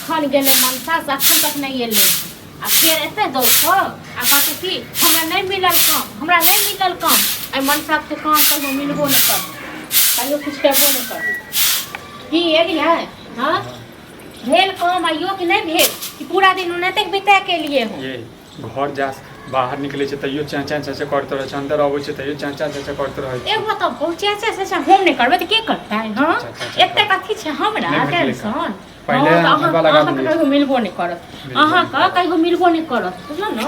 छन गेले मनसा से अखन तक नहीं एले आ फेर एते दौड़ पर आ कहते कि हमरा नहीं मिलल काम आई मनसा के काम कहियो मिलबो न कर कहियो कुछ करबो न कर की एक है हां भेल काम आइयो कि नहीं भेल कि पूरा दिन उन्हें तक बिता के लिए हो ये घर जा बाहर निकले छै तैयो चाचा चाचा करते रहे छै अंदर आबै छै तैयो चाचा चाचा करते रहे छै एगो तो पहुंचे से हम नहीं करबे त के करता है हां एते कथि छै हमरा टेंशन पहले हवा लगा दिए कहियो मिलबो नहीं करत अहाँ का कहियो मिलबो नहीं करत बुझल न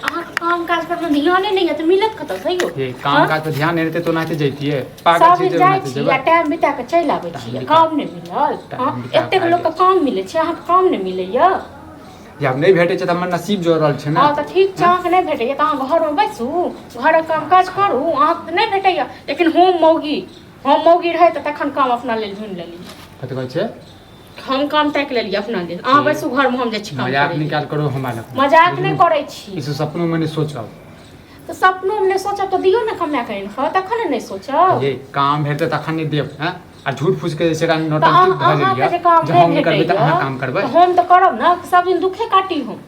अहाँ काम काज पर ध्यान नहीं है तो मिलत कत सहियो ये काम काज पे ध्यान नहीं रहते तो नाते जइतिए पागल सब चीज जाय नाते छी जेबे या टाइम बिता के चल आबै छी काम नहीं मिलल हां एते लोग के काम मिले छै अहाँ काम नहीं मिलैया जब नहीं भेटे छै त हमर नसीब जोड़ल छै ना हां त ठीक छै अहाँ के नहीं भेटैया त अहाँ घर में बैसू घर काम काज करू अहाँ के नहीं भेटैया लेकिन हम मौगी रहे त तखन काम अपना लेल ढूंढ लेली कत कहै छै हम काम तक लेली अपना लेल अहाँ बैसू घर में हम जे छी काम मजाक निकाल करो हमारा मजाक नहीं करै छी इस सपनों में नहीं सोचब तो सपनों में नहीं सोचब तो दियो ना कमा करिन खा तखन नहीं सोचब ये काम भेटे तखन नहीं देब हैं आ झूठ फूस के जैसे तो नौटंकी भ अहाँ गेलिया के काम जब नहीं हम करबै त भेटैया अहाँ काम करबै तो हम तो करब ना सब दिन दुखे काटी हम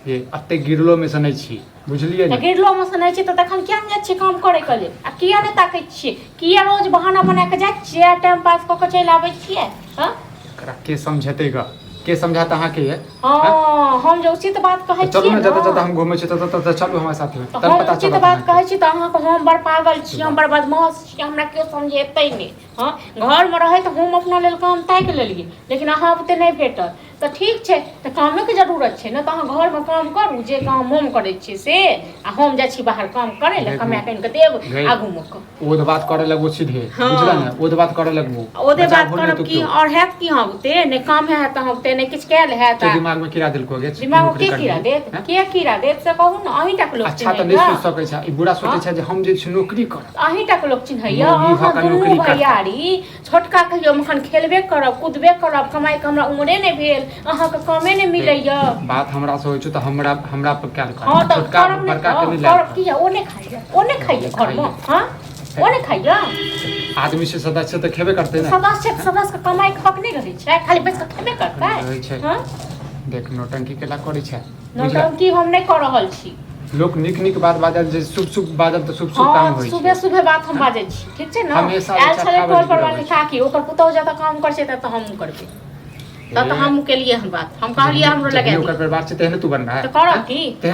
ये अत्ते गिरलो में से नहीं छी बुझलिए त ना गिरलो में से नहीं छी त तखन किया नहीं छी काम करे के लेल आ किया नहीं ताकै छी किया रोज बहाना बना के जाय छी टाइम पास क के चल आबै छियै हां एकरा के समझते ग के समझाता अहाँ के है हां हम जो उचित बात कहै छी चलू ना जत हम घूमे छी त चलू हमरा साथ में तो तब हम पता उचित चलत बात कहै छी त अहाँ को हम बड़ पागल छी हम बड़ बदमाश छी हमरा क्यों समझेतै नहीं हां घर में रहे त हम अपना लेल काम ताक लेलिए लेकिन अहाँ ओते नहीं भेटल त ठीक छै त कामे के जरूरत छै ना त अहाँ घर में काम करू जे काम हम करै छी से आ हम जाइ छी बाहर काम करे ले कमा कइन के देब आगू में ओद बात करे लगबो सीधे बुझला ना ओद बात करे लगबो ओदे बात करब की और हैत की हम ओते ने काम है त हम ओते ने किछ कैल है के दिमाग में कीड़ा दिलको गे दिमाग में के कीड़ा देत के कीड़ा देत से कहू ना अहीं तक लोग अच्छा त नहीं सोच सकै छै ई बुरा सोचै छै जे हम जे छी नौकरी करब अहीं तक लोग चिन्हैया अहाँ दुनू भैयारी छोटका कहियो मखन खेलबे करब कूदबे करब कमाई के हमरा उमरे नहीं भेल अहाँ के कामे नहीं मिलैया बात हमरा से होय छै त हमरा पर क्या कर हां त छोटका बड़का के नहीं करब की ओने खाइया घर में हां ओने खाइया आदमी से सदस्य तो खेबे करते ना सदस्य के कमाई के हक नहीं रहै छै खाली बैस के खेबे करतै रहै छै हां देख नौटंकी केला करै छै नौटंकी हम नहीं कर रहल छी लोग निक बात बाजल जे शुभ बाजल त शुभ काम होय छै सुबह बात हम बाजै छी ठीक छै ना हमेशा आयल छले टोल पर वाली काकी ओकर पुतौ जत काम कर छै त हम करबे तब हम के लिए हम बात हम कहलिए हमरो लगा ओकर परिवार से तेहने तू बनबा त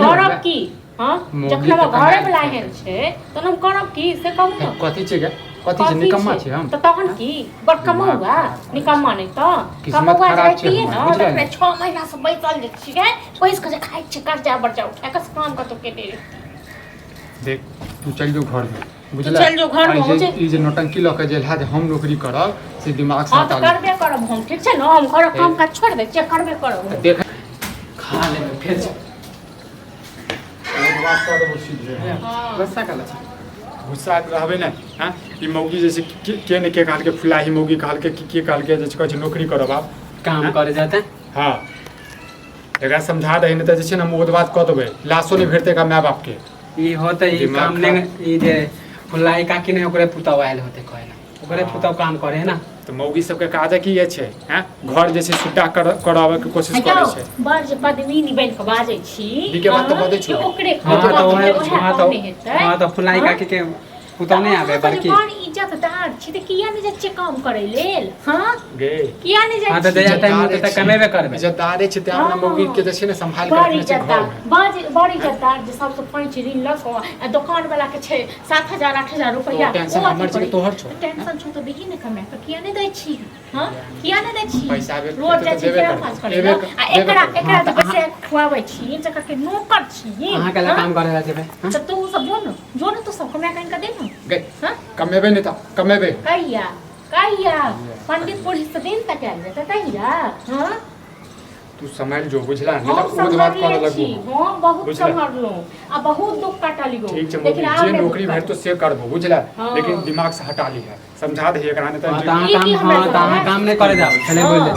करब की हां जखन हम घरे में लागल छै त हम करब की से कहू ना कथि छै गे कथि छै निकम्मा छै हम त तहन की बड़ कमौआ निकम्मा नहीं त कमौआ रहती है ना त 6 महीना से बैठल जे छियै पैस के जे खाइ छै कर्जा बर्जा उठा के काम कतो के दे देख तू चल जो घर में बुझला चल जो घर में ई जे नौटंकी ल के जेल है जे हम नौकरी करब से दिमाग से हटा करबे करब हम ठीक छै ना हम घर काम काज छोड़ दे चेक करबे करब देख खा ले फिर से बात कर दो सीधे गुस्सा कला गुस्सा रहबे ना हां ई मौगी जैसे के ने के काल के फुलाही मौगी काल के काल के जे कहै छै नौकरी करब आप काम करे जाते हां एकरा समझा दही न त जे छै ना ओद बात क देबै लाशो नहीं भेटते का माय बाप के ई होते ई काम ने ई जे फुलाई काकी ने ओकरे पुताव आयल होते कहला ओकरे पुताव काम करे है ना तो मौगी सबके काज की ये छै हैं घर जैसे छुट्टा करावे के कोशिश करे छै बड़ जे पदवी बन के बाजै छी के बात तो बदै छी ओकरे हां तो फुलाई काकी के पुताव नहीं आवे बल्कि बड़ इज्जतदार छी त किया नहीं जाय काम करे लेल हां गे किया नहीं जाय हां त दे टाइम त कमेबे करबे इज्जतदारे छै त अपना मौगी के जे छै ना संभाल के बड़ रखने छै घर इज्जतदार बड़ इज्जतदार जे सबसे पैंच ऋण लको दुकान वाला के छै 7000 8000 रुपया टेंशन हमर छै तोहर छौ टेंशन छौ त देखी ने कमे त किया नहीं दै छी हां किया नहीं दै छी पैसा आबे रोज जाय छी टाइम पास करे आ एकरा जे पैसे खुआबै छी जकर के नौकर छी अहाँ के काम करे जेबे त तू सब जो न तू सब कमे कहीं का दे न गे कमेबे नहीं त कमेबे कहिया पंडित पुलिस से दिन तक आयल जाता कहिया हां तू समझ जो बुझला नहीं त ओद बात करे लगबो हां बहुत संभरलो आ बहुत दुख काटलियो लेकिन जे नौकरी भेट तो से करबो बुझला लेकिन दिमाग से हटा ली है समझा दे एकरा ने त काम नहीं करे जाओ चले बोल